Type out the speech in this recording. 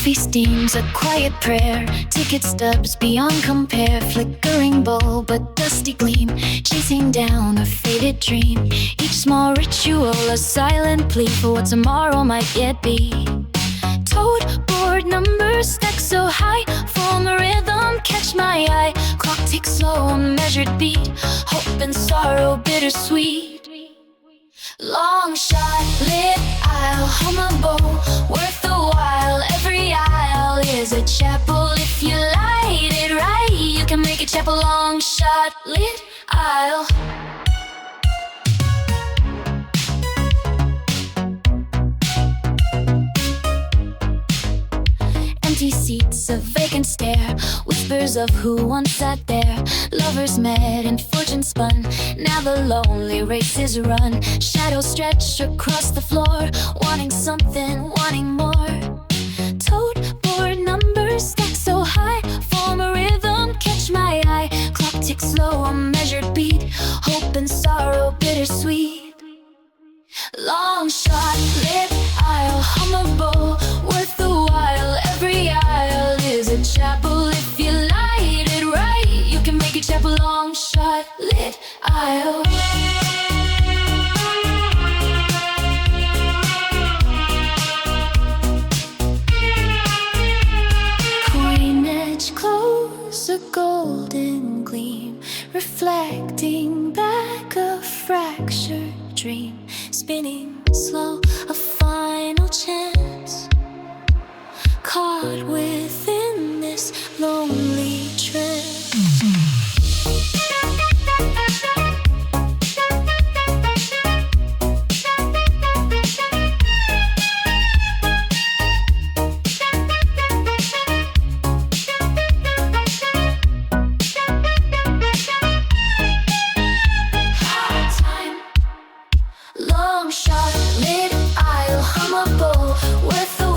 Coffee steams, a quiet prayer. Ticket stubs beyond compare. Flickering bulb, a dusty gleam, chasing down a faded dream. Each small ritual, a silent plea for what tomorrow might yet be. Toad board numbers stack so high, form a rhythm, catch my eye. Clock ticks slow, a measured beat. Hope and sorrow, bittersweet. Long shot, lit aisle, hum a bowl, worth a while. Every aisle is a chapel. If you light it right, you can make a chapel. Long shot, lit aisle. Empty seats, a vacant stare, whispers of who once sat there. Lovers met and fortune spun, now the lonely race is run. Shadows stretch across the floor, wanting something, wanting more. Toad board numbers stack so high, form a rhythm, catch my eye. Clock ticks slow, a measured beat. Hope and sorrow, bittersweet. Long shot, lit aisle, hum a bowl, worth a while. Every aisle is a chapel. If you light it right, you can make a chapel. Long shot, lit aisle. Coin edge close, a golden gleam, reflecting back a fractured dream. Spinning slow, a final chance, caught within this lonely trance. Long shot, lit aisle, hum a bowl, worth a